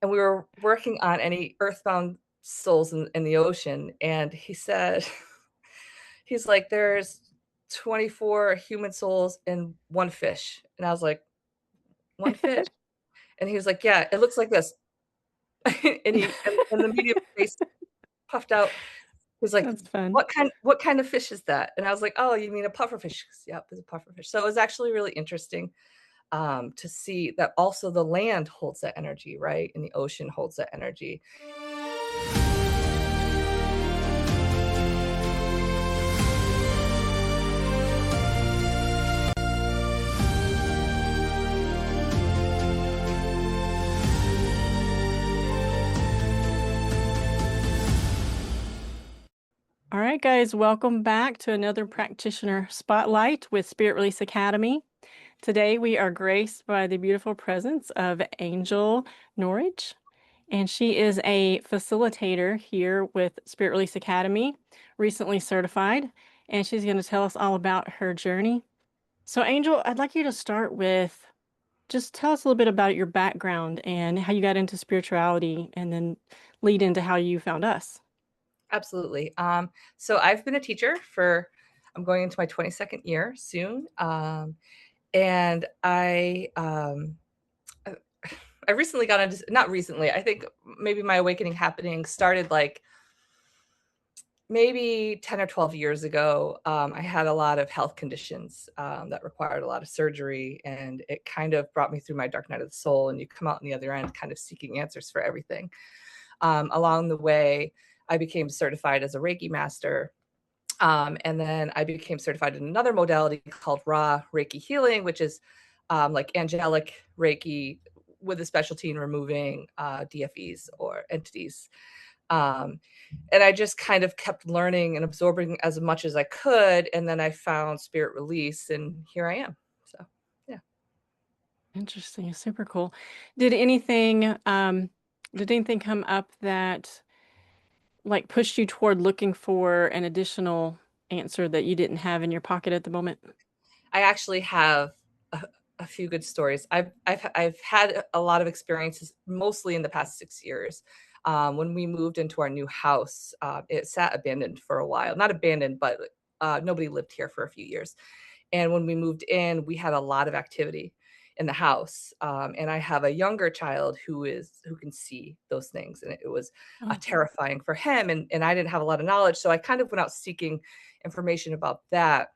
and we were working on any earthbound souls in the ocean, and he said, he's like, "There's 24 human souls in one fish." And I was like, "One fish?" And he was like, "Yeah, it looks like this." And the medium face puffed out. He's like, That's fun. "What kind of fish is that?" And I was like, "Oh, you mean a pufferfish?" He goes, "Yep, it's a pufferfish." So it was actually really interesting, to see that also the land holds that energy, right? And the ocean holds that energy. All right, guys, welcome back to another practitioner spotlight with Spirit Release Academy. Today we are graced by the beautiful presence of Angel Norwich, and she is a facilitator here with Spirit Release Academy, recently certified, and she's going to tell us all about her journey. So, Angel, I'd like you to start with just tell us a little bit about your background and how you got into spirituality, and then lead into how you found us. Absolutely. So I've been a teacher for I'm going into my 22nd year soon. And uh, I recently got into, not recently, I think maybe my awakening happening started like maybe 10 or 12 years ago. I had a lot of health conditions that required a lot of surgery, and it kind of brought me through my dark night of the soul. And you come out on the other end kind of seeking answers for everything. Along the way, I became certified as a Reiki master. And then I became certified in another modality called raw Reiki healing, which is like angelic Reiki with a specialty in removing DFEs or entities. Um, and I just kind of kept learning and absorbing as much as I could. And then I found spirit release, and here I am. So, yeah. Interesting, super cool. Did anything did anything come up that like pushed you toward looking for an additional answer that you didn't have in your pocket at the moment? I actually have a few good stories. I've had a lot of experiences, mostly in the past 6 years. When we moved into our new house, it sat abandoned for a while. Not abandoned, but nobody lived here for a few years. And when we moved in, we had a lot of activity in the house. And I have a younger child who can see those things, and it was Oh, terrifying for him. And I didn't have a lot of knowledge, so I kind of went out seeking information about that.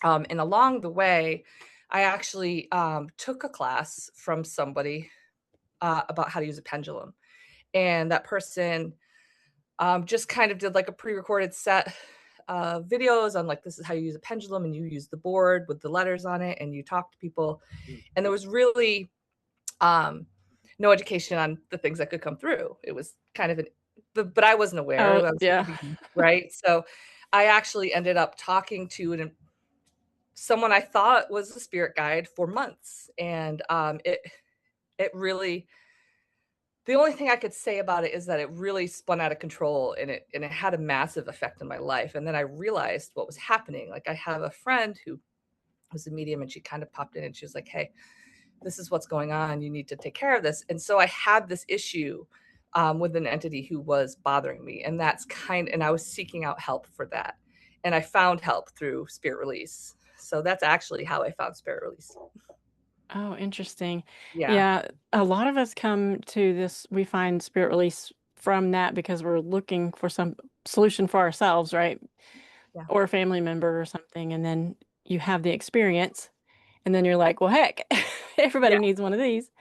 And along the way, I actually took a class from somebody about how to use a pendulum. And that person just kind of did like a pre-recorded set of videos on like, this is how you use a pendulum, and you use the board with the letters on it, and you talk to people. And there was really um, no education on the things that could come through. It was kind of but I wasn't aware. oh I was yeah. right. So I actually ended up talking to someone I thought was a spirit guide for months. And it really, the only thing I could say about it is that it really spun out of control, and it had a massive effect on my life. And then I realized what was happening. Like, I have a friend who was a medium, and she kind of popped in and she was like, "Hey, this is what's going on. You need to take care of this." And so I had this issue with an entity who was bothering me. And I was seeking out help for that. And I found help through spirit release. So that's actually how I found spirit release. Oh, interesting. Yeah. Yeah, a lot of us come to this, we find spirit release from that because we're looking for some solution for ourselves, right? Yeah. Or a family member or something, and then you have the experience, and then you're like, well, heck, Yeah. everybody needs one of these.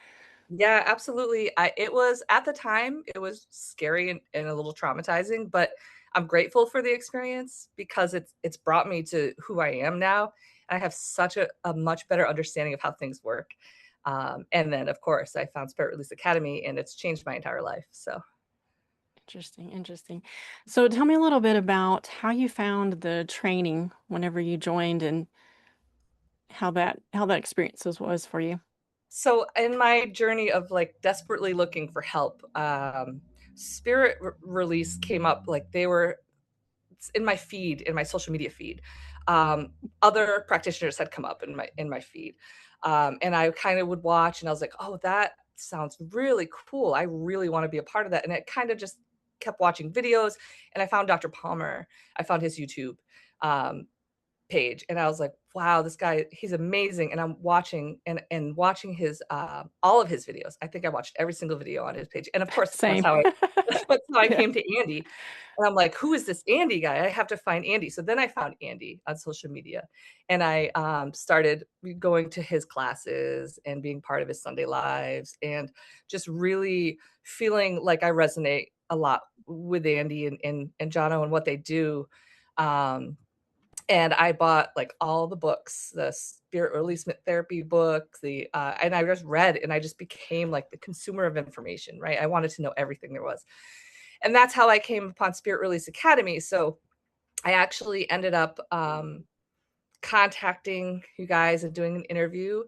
Yeah, absolutely. It was at the time, it was scary and a little traumatizing, but I'm grateful for the experience because it's brought me to who I am now. I have such a much better understanding of how things work. And then, of course, I found Spirit Release Academy, and it's changed my entire life. So, Interesting, interesting. So tell me a little bit about how you found the training whenever you joined and how that was for you. so in my journey of like desperately looking for help, Release came up. Like, they were in my feed, in my social media feed. Other practitioners had come up in my feed, and I kind of would watch, and I was like, "Oh, that sounds really cool. I really want to be a part of that. And it kind of just kept watching videos, and I found Dr. Palmer. I found his YouTube um, page, and I was like, wow, this guy, he's amazing. And I'm watching and watching his all of his videos. I think I watched every single video on his page. And of course, Same. that's how I Yeah. came to Andy. And I'm like, who is this Andy guy? I have to find Andy. So then I found Andy on social media, and I started going to his classes and being part of his Sunday lives, and just really feeling like I resonate a lot with Andy and Jono and what they do. Um, and I bought like all the books, the spirit releasement therapy book, and I just read, and I just became like the consumer of information, right? I wanted to know everything there was. And that's how I came upon Spirit Release Academy. So I actually ended up contacting you guys and doing an interview.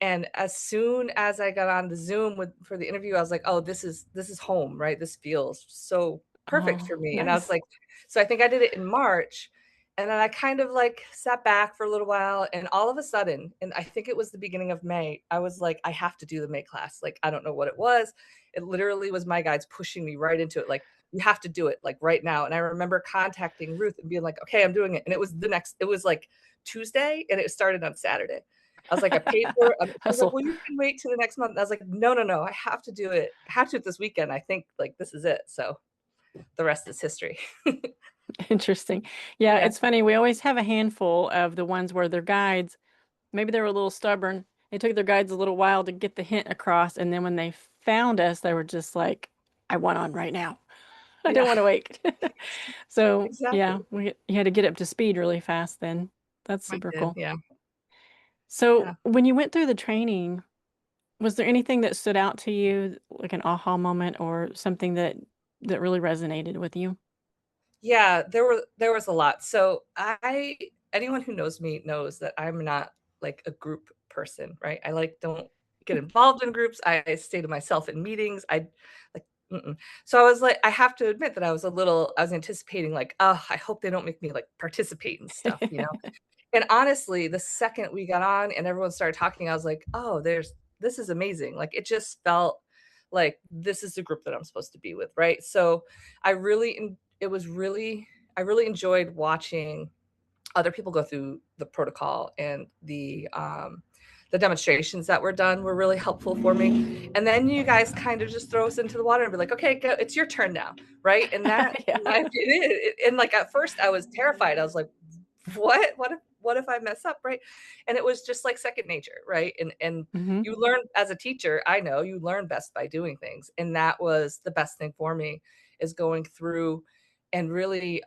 And as soon as I got on the Zoom for the interview, I was like, oh, this is home, right? This feels so perfect Oh, for me. And I was nice. like, so I think I did it in March. And then I kind of like sat back for a little while, and all of a sudden, and I think it was the beginning of May, I was like, I have to do the May class. Like, I don't know what it was. It literally was my guides pushing me right into it. Like, you have to do it like right now. And I remember contacting Ruth and being like, okay, I'm doing it. And it was like Tuesday, and it started on Saturday. I was like, I paid for it. She was like, Hustle. well, you can wait till the next month. And I was like, no, no, no, I have to do it. I have to do it this weekend. I think like this is it. So the rest is history. Interesting. Yeah, Yeah. it's funny. We always have a handful of the ones where their guides, maybe they were a little stubborn. It took their guides a little while to get the hint across. And then when they found us, they were just like, I want on right now. I don't Yeah. want to wait. So, yeah, Exactly. you had to get up to speed really fast then. That's I super did. cool. Yeah. So, Yeah. when you went through the training, was there anything that stood out to you, like an aha moment or something that really resonated with you? Yeah, there was a lot. So I anyone who knows me knows that I'm not like a group person, right? I like don't get involved in groups. I stay to myself in meetings. I like mm-mm. So I was like, I have to admit that I was anticipating like, oh, I hope they don't make me like participate in stuff. And honestly, the second we got on and everyone started talking, I was like, oh, this is amazing. Like it just felt like this is the group that I'm supposed to be with, right? So I really it was really I really enjoyed watching other people go through the protocol, and the demonstrations that were done were really helpful for me. And then you guys kind of just throw us into the water and be like, okay, go, it's your turn now, right? And that Yeah. and like at first I was terrified. I was like, what if I mess up, right? And it was just like second nature, right? And Hmm. you learn as a teacher, I know you learn best by doing things, and that was the best thing for me, is going through and really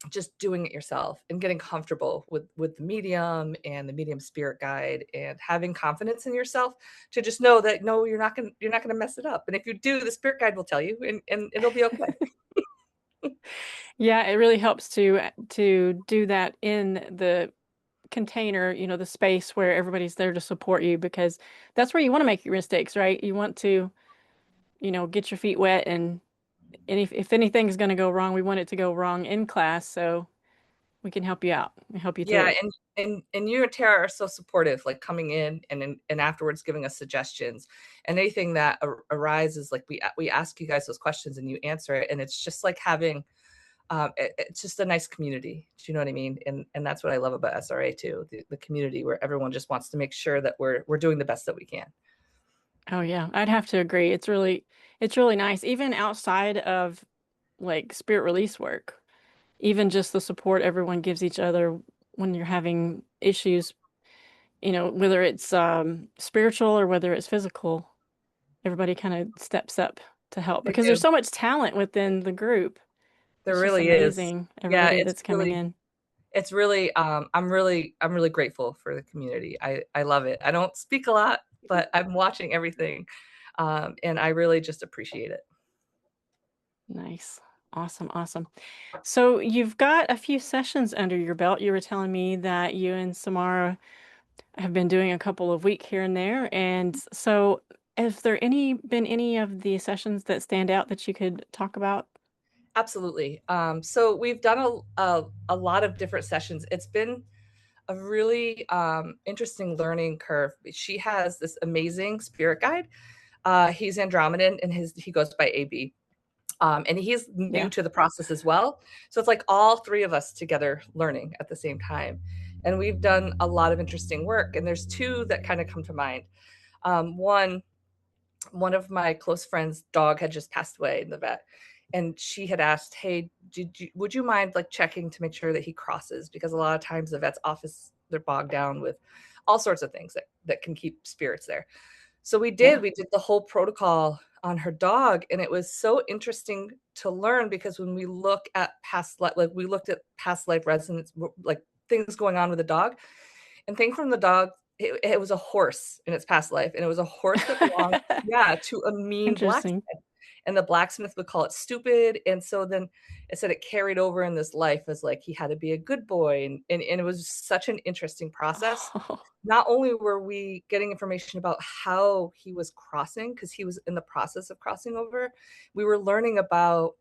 just doing it yourself and getting comfortable with the medium and the medium spirit guide, and having confidence in yourself to just know that no, you're not gonna mess it up. And if you do, the spirit guide will tell you, and it'll be okay. Yeah, it really helps to do that in the container, the space where everybody's there to support you because that's where you want to make your mistakes, right? You want to, get your feet wet and if anything's going to go wrong, we want it to go wrong in class so we can help you out and help you Yeah, through. and you and Tara are so supportive, like coming in and afterwards giving us suggestions, and anything that arises, like we ask you guys those questions and you answer it, and it's just like having it's just a nice community. Do you know what I mean? And that's what I love about SRA too, the community where everyone just wants to make sure that we're doing the best that we can. Oh yeah, I'd have to agree. It's really nice even outside of like spirit release work. Even just the support everyone gives each other when you're having issues, whether it's spiritual or whether it's physical, everybody kind of steps up to help They because there's do. so much talent within the group. There It's just really is. amazing, Yeah, everybody that's coming in. it's really I'm really grateful for the community. I love it. I don't speak a lot, but I'm watching everything. And I really just appreciate it. Nice. Awesome, awesome. So you've got a few sessions under your belt. You were telling me that you and Samara have been doing a couple of week here and there. And so have there been any of the sessions that stand out that you could talk about? Absolutely. So we've done a lot of different sessions. It's been a really interesting learning curve. She has this amazing spirit guide. He's Andromedan, and he goes by AB. And he's new Yeah. to the process as well. So it's like all three of us together learning at the same time. And we've done a lot of interesting work. And there's two that kind of come to mind. One, one of my close friends' dog had just passed away in the vet, and she had asked, "Hey, would you mind like checking to make sure that he crosses?" Because a lot of times the vet's office, they're bogged down with all sorts of things that can keep spirits there. So Yeah. we did the whole protocol on her dog, and it was so interesting to learn because when we look at past life, like we looked at past life resonance, like things going on with the dog, and thing from the dog, it was a horse in its past life, and it was a horse that belonged, yeah, to a mean Interesting. blacksmith, and the blacksmith would call it stupid, and so then it said it carried over in this life as, like, he had to be a good boy, and it was such an interesting process. Oh, Not only were we getting information about how he was crossing, because he was in the process of crossing over, we were learning about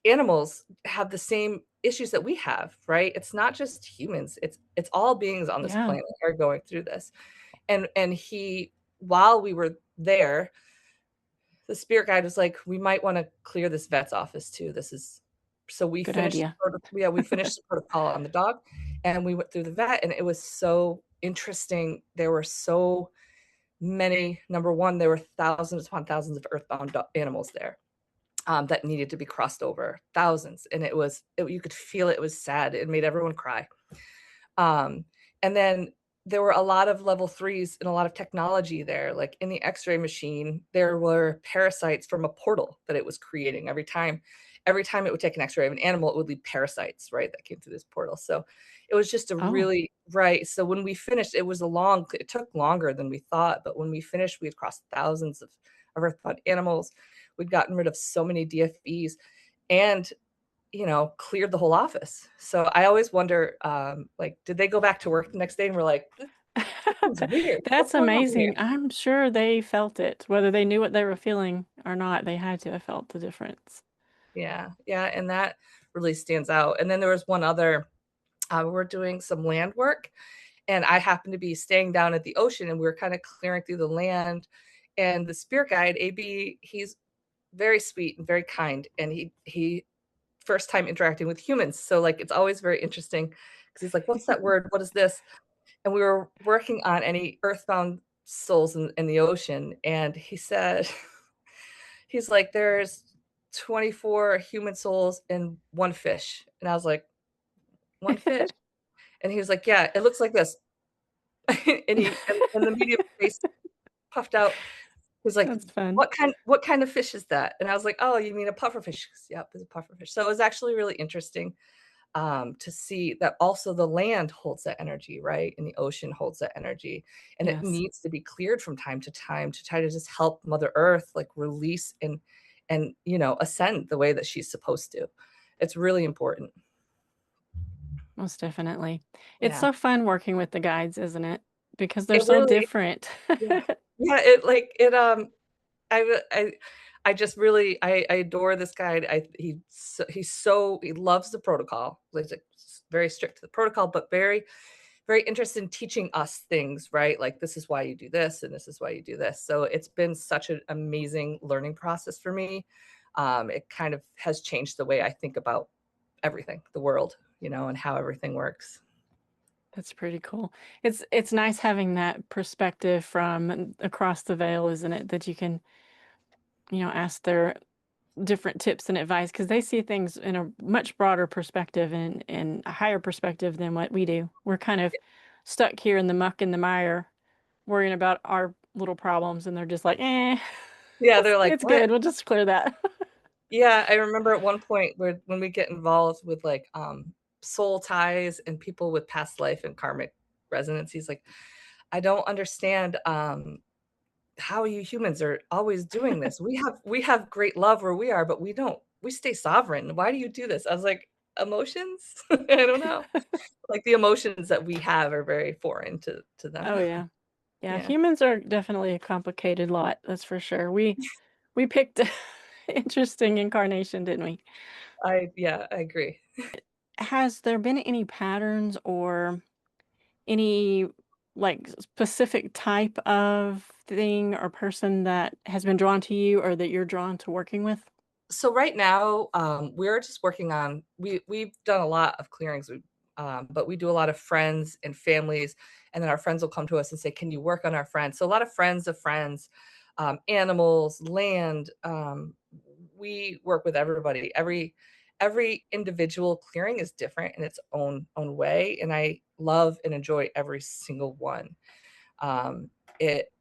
animals have the same issues that we have, right? It's not just humans. It's all beings on this yeah. planet are going through this. And he while we were there, the spirit guide was like, we might want to clear this vet's office too. This is so we Good finished idea. yeah, we finished the protocol on the dog and we went through the vet and it was so interesting. There were so many, number one, there were thousands upon thousands of earthbound animals there that needed to be crossed over, thousands. And you could feel it, it was sad. It made everyone cry. Um, and then there were a lot of level threes and a lot of technology there. Like in the X-ray machine, there were parasites from a portal that it was creating every time it would take an X-ray of an animal, it would leave parasites, right? That came through this portal. So it was just a Oh, really right. So when we finished, it took longer than we thought, but when we finished, we had crossed thousands of earthbound animals. We'd gotten rid of so many DFEs. And cleared the whole office. So I always wonder, like, did they go back to work the next day and were like, this is weird. that's What's going on here? amazing. I'm sure they felt it, whether they knew what they were feeling or not. They had to have felt the difference. Yeah, yeah, and that really stands out. And then there was one other, we were doing some land work, and I happened to be staying down at the ocean, and we were kind of clearing through the land. And the spirit guide, AB, he's very sweet and very kind, and he first time interacting with humans. So like it's always very interesting because he's like, "What's that word? What is this?" And we were working on any earthbound souls in the ocean, and he said, he's like, "There's 24 human souls in one fish." And I was like, "One fish?" And he was like, "Yeah, it looks like this." And the medium face puffed out. He's like, That's fun. "What kind of fish is that?" And I was like, "Oh, you mean a pufferfish?" "Yep, it's a pufferfish." So it was actually really interesting to see that also the land holds that energy, right? And the ocean holds that energy. And it Yes, needs to be cleared from time to time to try to just help Mother Earth like release and ascend the way that she's supposed to. It's really important. most definitely. It's Yeah. so fun working with the guides, isn't it? Because they're It so really, different. yeah. Yeah, it like it I just really I adore this guy. He loves the protocol. Like very strict to the protocol, but very interested in teaching us things, right? Like this is why you do this and this is why you do this. So it's been such an amazing learning process for me. It kind of has changed the way I think about everything, the world, and how everything works. That's pretty cool. It's nice having that perspective from across the veil, isn't it? That you can, ask their different tips and advice because they see things in a much broader perspective and a higher perspective than what we do. We're kind of stuck here in the muck and the mire, worrying about our little problems, and they're just like, Yeah, they're like, it's what? good. We'll just clear that. Yeah, I remember at one point where when we get involved with like soul ties and people with past life and karmic resonance, he's like, I don't understand how you humans are always doing this. We have great love where we are, but we stay sovereign. Why do you do this? I was like, emotions? I don't know. Like the emotions that we have are very foreign to them. Oh yeah. Yeah, Yeah. humans are definitely a complicated lot, that's for sure. We picked interesting incarnation, didn't we? I agree. Has there been any patterns or any like specific type of thing or person that has been drawn to you or that you're drawn to working with? So right now, we're just working on we've done a lot of clearings, but we do a lot of friends and families, and then our friends will come to us and say, "Can you work on our friends?" So a lot of friends of friends, animals, land. We work with everybody. Every individual clearing is different in its own way, and I love and enjoy every single one. It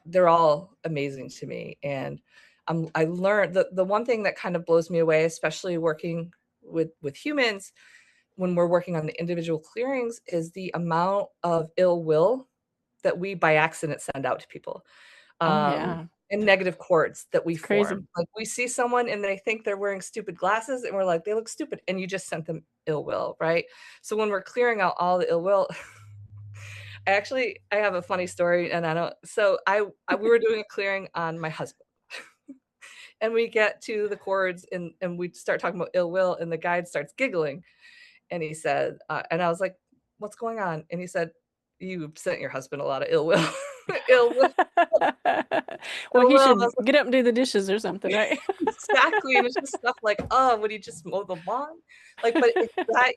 They're all amazing to me, and I learned the one thing that kind of blows me away, especially working with humans when we're working on the individual clearings, is the amount of ill will that we by accident send out to people, Oh um, yeah, and negative cords that we it's crazy. form. Like, we see someone and they think they're wearing stupid glasses, and we're like, "They look stupid," and you just sent them ill will, right? So when we're clearing out all the ill will, I have a funny story, and I don't so I we were doing a clearing on my husband, and we get to the chords, and we start talking about ill will, and the guide starts giggling, and he said, and I was like, "What's going on?" And he said, "You sent your husband a lot of ill will." Ill will, Well, ill he will. I should was like, get up and do the dishes or something, right? exactly, and it's just stuff like, "Oh, would he just mow the lawn?" Like, but it's that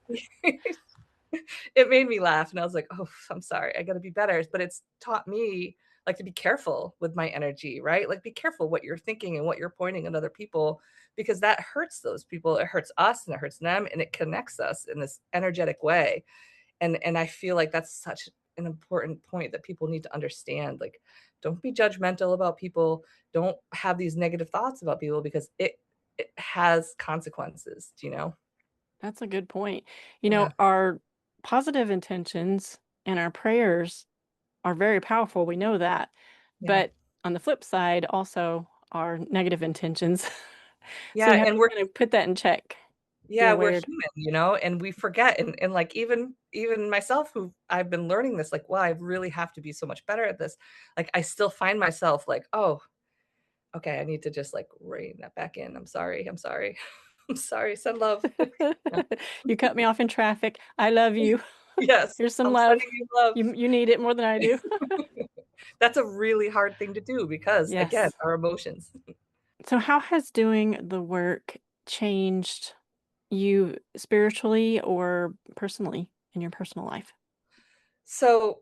it made me laugh, and I was like, "Oh, I'm sorry, I gotta be better," but it's taught me, like, to be careful with my energy, right? Like, be careful what you're thinking and what you're pointing at other people, because that hurts those people, it hurts us, and it hurts them, and it connects us in this energetic way, and I feel like that's such an important point that people need to understand, like, don't be judgmental about people, don't have these negative thoughts about people because it has consequences, do you know? That's a good point. Yeah, Our positive intentions and our prayers are very powerful. We know that. yeah. But on the flip side, also our negative intentions. So Yeah, you have and to we're kind of put that in check, be yeah, we're aware. human, and we forget, and, like, even myself, who I've been learning this, like, wow, I really have to be so much better at this, like, I still find myself like, "Oh, okay, I need to just, like, rein that back in. I'm sorry, I'm sorry. I'm sorry, send love." Like, yeah. You cut me off in traffic. I love you. Yes, Here's some I'm love. sending you love. You need it more than I do. That's a really hard thing to do because, again, Yes. our emotions. So how has doing the work changed you spiritually or personally in your personal life? So,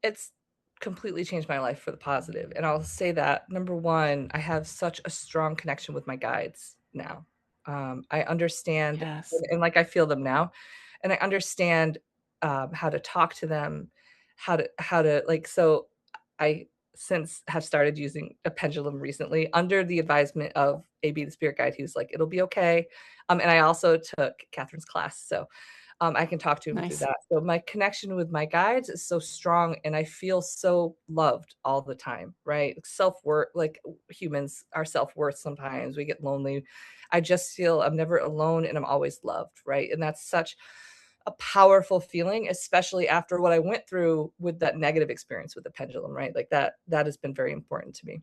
it's completely changed my life for the positive, and I'll say that, number 1, I have such a strong connection with my guides now. I understand, Yes. and, like, I feel them now, and I understand, how to talk to them, how to like, so I since have started using a pendulum recently under the advisement of AB, the spirit guide, who's like, "It'll be okay." And I also took Catherine's class, so I can talk to him through Nice. that. So my connection with my guides is so strong, and I feel so loved all the time, right? Self-worth, like, humans, our self-worth, sometimes we get lonely. I just feel I'm never alone and I'm always loved, right? And that's such a powerful feeling, especially after what I went through with that negative experience with the pendulum, right? Like, that has been very important to me.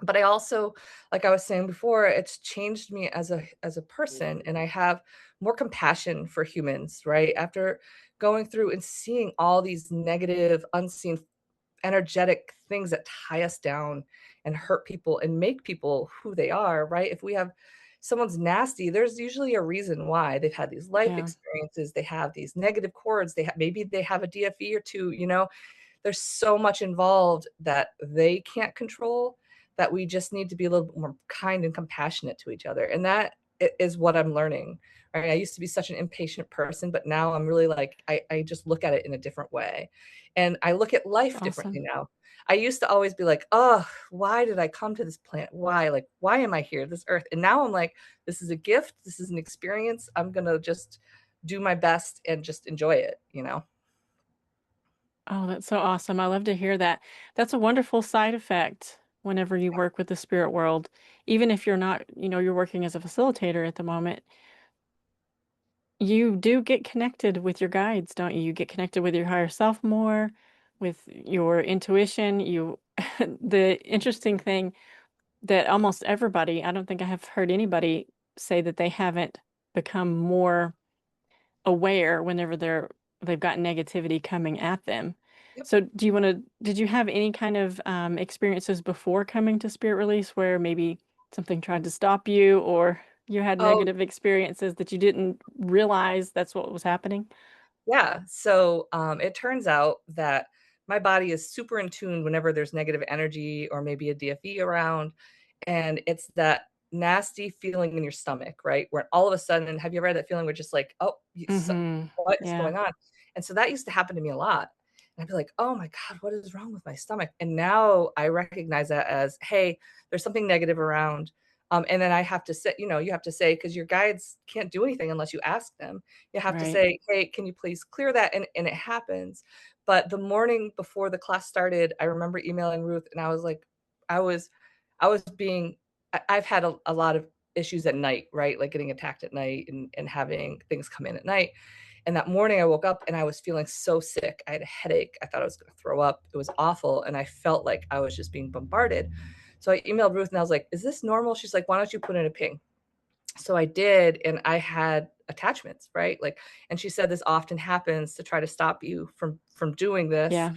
But I also, like I was saying before, it's changed me as a person, and I have more compassion for humans, right? After going through and seeing all these negative, unseen, energetic things that tie us down and hurt people and make people who they are, right? If we have someone's nasty, there's usually a reason why. They've had these life Yeah. experiences, they have these negative cords, maybe they have a DFE or two, there's so much involved that they can't control, that we just need to be a little bit more kind and compassionate to each other, and that is what I'm learning, right? I used to be such an impatient person, but now I'm really like, I just look at it in a different way, and I look at That's life differently awesome. now. I used to always be like, "Oh, why did I come to this planet? Why? Like, why am I here, this earth?" And now I'm like, "This is a gift. This is an experience. I'm gonna just do my best and just enjoy it," you know? Oh, that's so awesome. I love to hear that. That's a wonderful side effect whenever you work with the spirit world. Even if you're not, you're working as a facilitator at the moment, you do get connected with your guides, don't you? You get connected with your higher self more, with your intuition. The interesting thing that almost everybody, I don't think I have heard anybody say that they haven't become more aware whenever they're they've got negativity coming at them. Yep. So did you have any kind of experiences before coming to Spirit Release where maybe something tried to stop you or you had Oh, negative experiences that you didn't realize that's what was happening? yeah. So it turns out that my body is super in tune whenever there's negative energy or maybe a DFE around. And it's that nasty feeling in your stomach, right? Where all of a sudden, have you ever had that feeling where just like, oh, Mm-hmm. what is Yeah, going on? And so that used to happen to me a lot. And I'd be like, oh my God, what is wrong with my stomach? And now I recognize that as, hey, there's something negative around. And then I have to say, you have to say, because your guides can't do anything unless you ask them. You have to right. say, hey, can you please clear that? And it happens. But the morning before the class started, I remember emailing Ruth and I was like, I was, I was being, I've had a lot of issues at night, right? Like getting attacked at night and having things come in at night. And that morning I woke up and I was feeling so sick. I had a headache. I thought I was going to throw up. It was awful. And I felt like I was just being bombarded. So I emailed Ruth and I was like, is this normal? She's like, why don't you put in a ping? So I did, and I had attachments, right? Like, and she said this often happens to try to stop you from doing this. Yeah.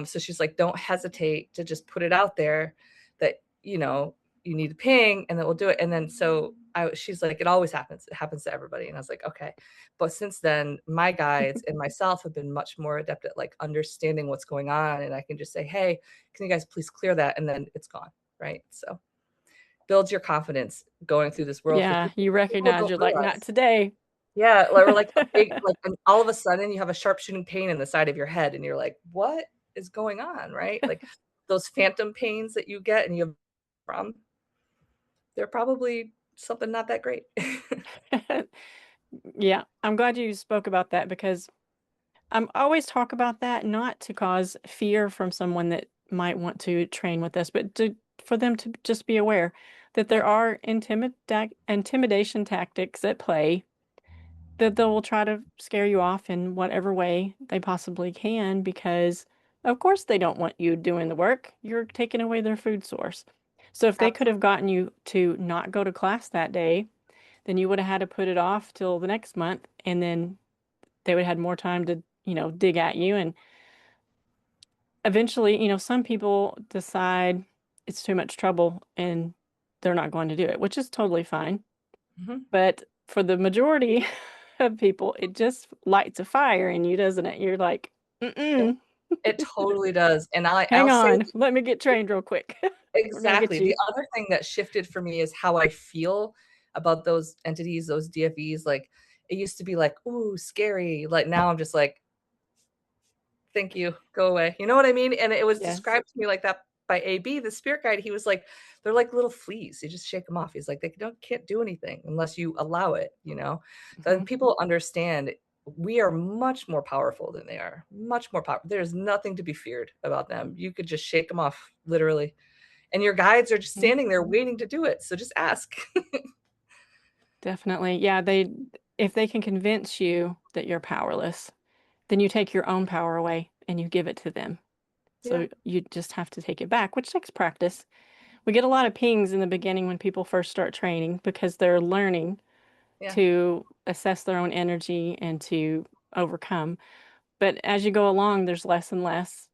So she's like, don't hesitate to just put it out there that you need a ping, and that we'll do it. And then she's like, it always happens. It happens to everybody. And I was like, okay. But since then, my guides and myself have been much more adept at like understanding what's going on, and I can just say, hey, can you guys please clear that, and then it's gone, right? So builds your confidence going through this world because Yeah, people you people recognize don't you're like, not realize. today. Yeah, like, we're like a big like, and all of a sudden you have a sharp shooting pain in the side of your head, and you're like, "What is going on?" Right? Like, those phantom pains that you get and you have from, they're probably something not that great. Yeah, I'm glad you spoke about that because I'm always talk about that not to cause fear from someone that might want to train with us, but for them to just be aware that there Yeah, are intimidation tactics at play that they will try to scare you off in whatever way they possibly can because of course they don't want you doing the work. You're taking away their food source. So if they could have absolutely. gotten you to not go to class that day, then you would have had to put it off till the next month and then they would have had more time to, dig at you. And eventually, some people decide it's too much trouble and they're not going to do it, which is totally fine. Mhm. But for the majority of people, it just lights a fire in you, doesn't it? You're like, It mm-mm, it totally does, and hang I'll say on, let me get trained real quick. We're gonna get exactly. The you. other thing that shifted for me is how I feel about those entities, those DFEs. Like, it used to be like, "Ooh, scary." Like, now I'm just like, thank you, go away. You know what I mean? And it was Yes. described to me like that by AB, the spirit guide. He was like, they're like little fleas. You just shake them off. He's like, they can't do anything unless you allow it. So then Hmm. people understand we are much more powerful than they are, much more powerful. There's nothing to be feared about them. You could just shake them off, literally. And your guides are just standing there waiting to do it. So just ask. Definitely. Yeah, if they can convince you that you're powerless, then you take your own power away and you give it to them. Yeah. So you just have to take it back, which takes practice. We get a lot of pings in the beginning when people first start training because they're learning Yeah. to assess their own energy and to overcome. But as you go along, there's less and less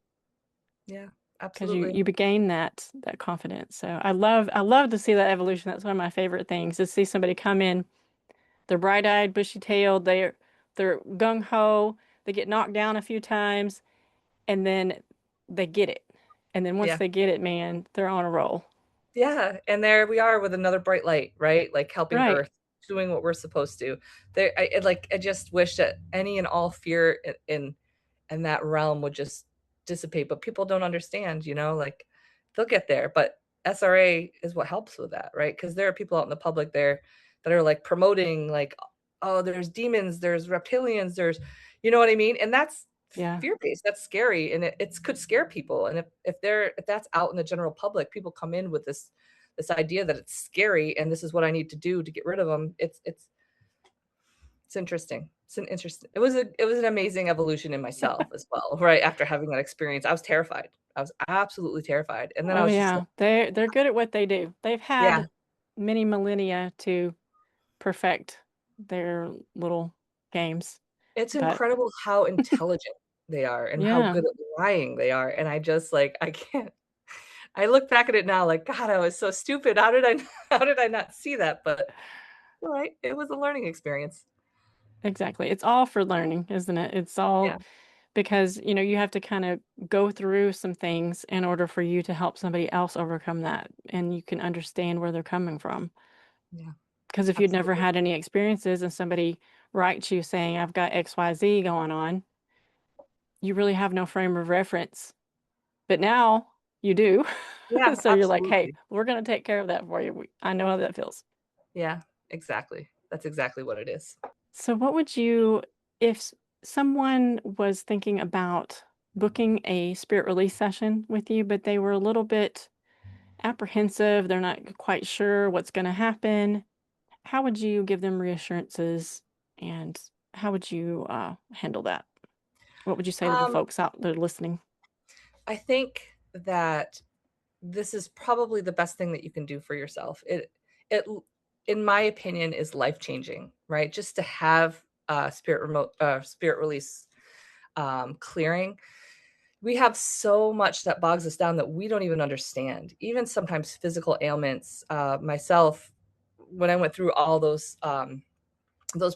Yeah. because Absolutely. you gain that confidence. So I love to see that evolution. That's one of my favorite things to see somebody come in, they're bright-eyed, bushy-tailed, they're gung-ho, they get knocked down a few times, and then they get it. And then once Yeah. they get it, man, they're on a roll. Yeah, and there we are with another bright light, right? Like helping Right. Earth, doing what we're supposed to. I just wish that any and all fear in that realm would just dissipate, but people don't understand, like they'll get there, but SRA is what helps with that, right? Because there are people out in the public there that are like promoting, like, oh, there's demons, there's reptilians, there's, you know what I mean? And that's Yeah. fear-based, that's scary, and it could scare people. And if that's out in the general public, people come in with this idea that it's scary and this is what I need to do to get rid of them. It's interesting. It's an interesting. It was an amazing evolution in myself as well. Right after having that experience, I was terrified. I was absolutely terrified, and then I Oh was just like, yeah. They're good at what they do. They've yeah, had many millennia to perfect their little games. It's But incredible how intelligent they are and how yeah, good at lying they are, and I just, like, I can't I look back at it now like, "God, I was so stupid. How did I how did I not see that?" But, right, it was a learning experience. exactly. It's all for learning, isn't it? It's all Yeah, because, you have to kind of go through some things in order for you to help somebody else overcome that, and you can understand where they're coming from. yeah, Because if you'd never absolutely. had any experiences and somebody writes you saying, I've got XYZ going on, you really have no frame of reference. But now you do. Yeah, So you're like, hey, absolutely. we're going to take care of that for you. I know how that feels. Yeah, exactly. That's exactly what it is. So, what would you, if someone was thinking about booking a spirit release session with you, but they were a little bit apprehensive, they're not quite sure what's going to happen, how would you give them reassurances and how would you handle that? What would you say to the Um, folks out there listening? I think that this is probably the best thing that you can do for yourself. It in my opinion is life-changing, right? Just to have spirit release clearing. We have so much that bogs us down that we don't even understand. Even sometimes physical ailments. Myself, when I went through all those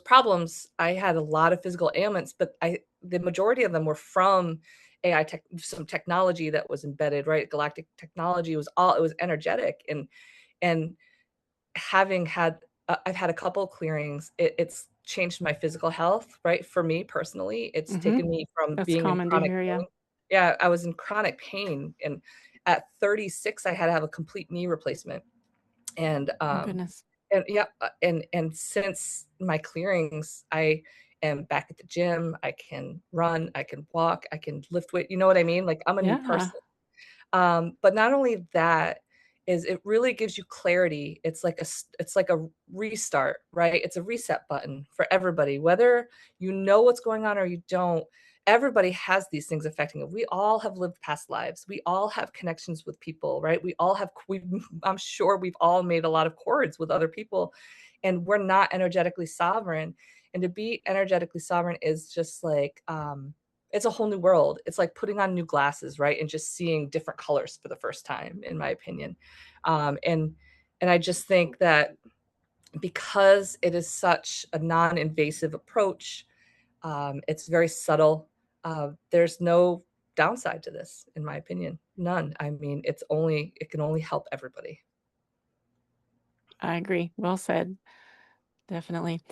problems, I had a lot of physical ailments, but the majority of them were from AI tech, some technology that was embedded, right? Galactic technology was all it was energetic, and having had I've had a couple clearings. It's changed my physical health, right? For me personally, it's Hmm. taken me from That's being in common to chronic hear. Yeah. pain. Yeah, I was in chronic pain, and at 36, I had to have a complete knee replacement, and Oh, goodness. yeah, and since my clearings, I am back at the gym. I can run, I can walk, I can lift weight. You know what I mean? Like I'm a new Yeah. person. But not only that is it really gives you clarity. It's like a restart, right? It's a reset button for everybody, whether you know what's going on or you don't. Everybody has these things affecting it. We all have lived past lives. We all have connections with people, right? We all have. I'm sure we've all made a lot of cords with other people, and we're not energetically sovereign. And to be energetically sovereign is just like it's a whole new world. It's like putting on new glasses, right? And just seeing different colors for the first time, in my opinion. Um, and and I just think that because it is such a non-invasive approach, it's very subtle. There's no downside to this, in my opinion. None. I mean, it can only help everybody. I agree. Well said. Definitely.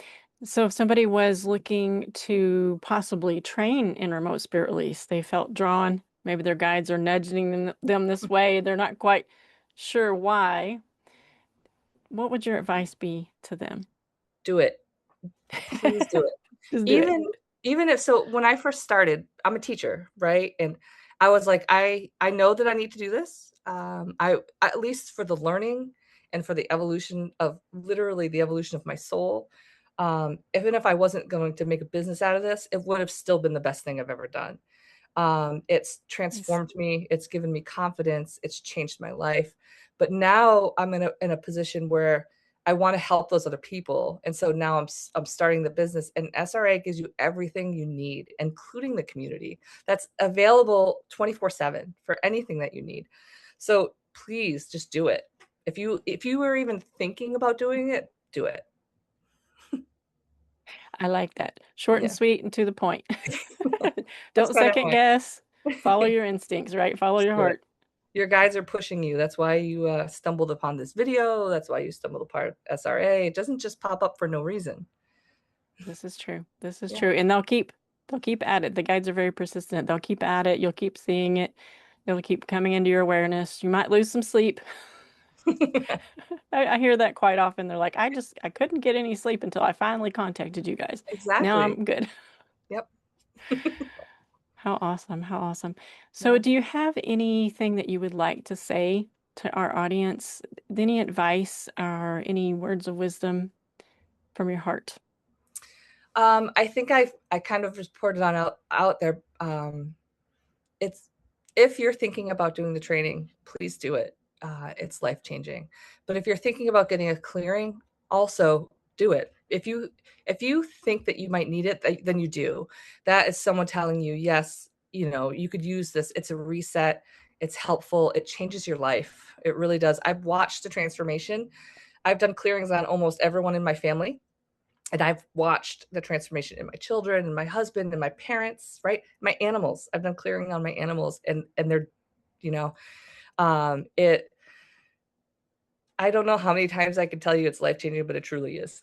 So, if somebody was looking to possibly train in remote spirit release, they felt drawn, maybe their guides are nudging them this way, they're not quite sure why, what would your advice be to them? Do it. Please do it. Just do it. Even if so when I first started, I'm a teacher, right? And I was like, I know that I need to do this. I at least for the learning and for the evolution of literally the evolution of my soul. Even if I wasn't going to make a business out of this, it would have still been the best thing I've ever done. It's Nice. transformed me, it's given me confidence, it's changed my life. But now I'm in a position where I want to help those other people. And so now I'm starting the business, and SRA gives you everything you need, including the community that's available 24/7 for anything that you need. So please just do it. If you were even thinking about doing it, do it. I like that. Short and Yeah. sweet and to the point. That's Don't kind of second guess. Follow your instincts, right? Follow just your do it. heart. Your guides are pushing you. That's why you stumbled upon this video. That's why you stumbled upon SRA. It doesn't just pop up for no reason. This is true. This is Yeah. true. And they'll keep at it. The guides are very persistent. They'll keep at it. You'll keep seeing it. It'll keep coming into your awareness. You might lose some sleep. I hear that quite often. They're like, I couldn't get any sleep until I finally contacted you guys. Now Exactly. I'm good. Yep. How awesome. How awesome. So, Yeah. do you have anything that you would like to say to our audience? Any advice or any words of wisdom from your heart? I think I kind of just poured it on out there. It's if you're thinking about doing the training, please do it. It's life changing. But if you're thinking about getting a clearing, also do it. if you think that you might need it, then you do. That is someone telling you, yes, you know, you could use this. It's a reset. It's helpful. It changes your life. It really does. I've watched the transformation. I've done clearings on almost everyone in my family, and I've watched the transformation in my children and my husband and my parents, right? My animals. I've done clearing on my animals, and they're, you know, it I don't know how many times I can tell you it's life-changing, but it truly is.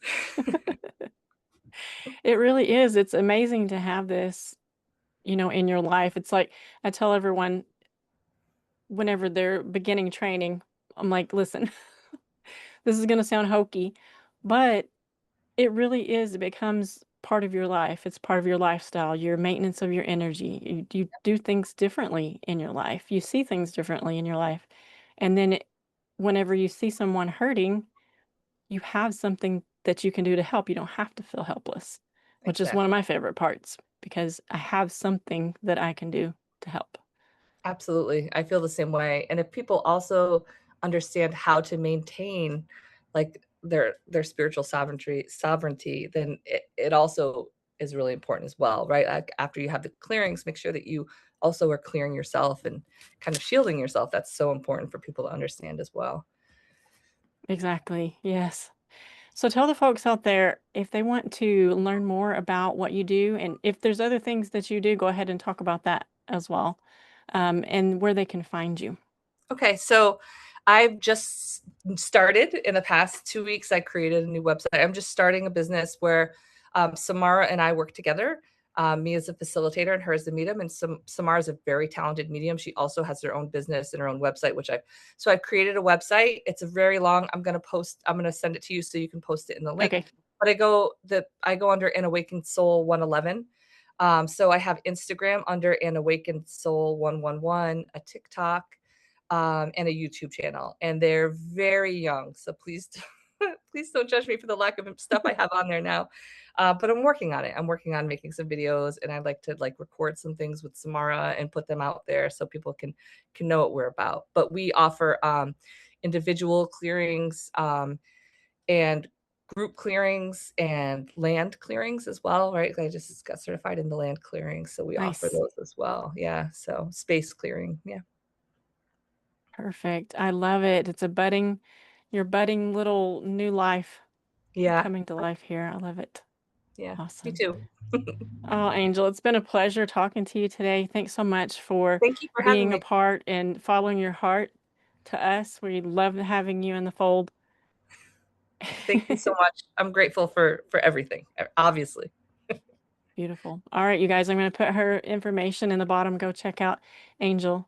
It really is. It's amazing to have this, in your life. It's like I tell everyone whenever they're beginning training, I'm like, listen, this is going to sound hokey, but it really is. It becomes part of your life. It's part of your lifestyle, your maintenance of your energy. You do things differently in your life. You see things differently in your life. And then whenever you see someone hurting, you have something that you can do to help. You don't have to feel helpless, which is one of Exactly. my favorite parts because I have something that I can do to help. Absolutely. I feel the same way. And if people also understand how to maintain like their spiritual sovereignty, then it also is really important as well, right? Like after you have the clearings, make sure that you also are clearing yourself and kind of shielding yourself. That's so important for people to understand as well. Exactly. Yes. So tell the folks out there if they want to learn more about what you do, and if there's other things that you do, go ahead and talk about that as well, and where they can find you. Okay, so I've just started in the past 2 weeks. I created a new website. I'm just starting a business where Samara and I work together. Me as a facilitator and her as the medium. And Samara is a very talented medium. She also has her own business and her own website, I've created a website. It's a very long. I'm gonna send it to you so you can post it in the link. Okay. But I go under an awakened soul 111. So I have Instagram under an awakened soul 111, a TikTok, and a YouTube channel, and they're very young. So please, please don't judge me for the lack of stuff I have on there now. But I'm working on it. I'm working on making some videos, and I'd like to like record some things with Samara and put them out there so people can know what we're about. But we offer individual clearings and group clearings and land clearings as well, right? I just got certified in the land clearing, so we offer Nice. those as well. Yeah, so space clearing. Yeah, Perfect. I love it. Your budding little new life yeah, coming to life here. I love it. yeah. Me Awesome. too. Oh, Angel, it's been a pleasure talking to you today. Thanks so much for Thank you for having being a me. part and following your heart to us. We love having you in the fold. Thank you so much. I'm grateful for everything, obviously. Beautiful. All right, you guys, I'm going to put her information in the bottom. Go check out Angel.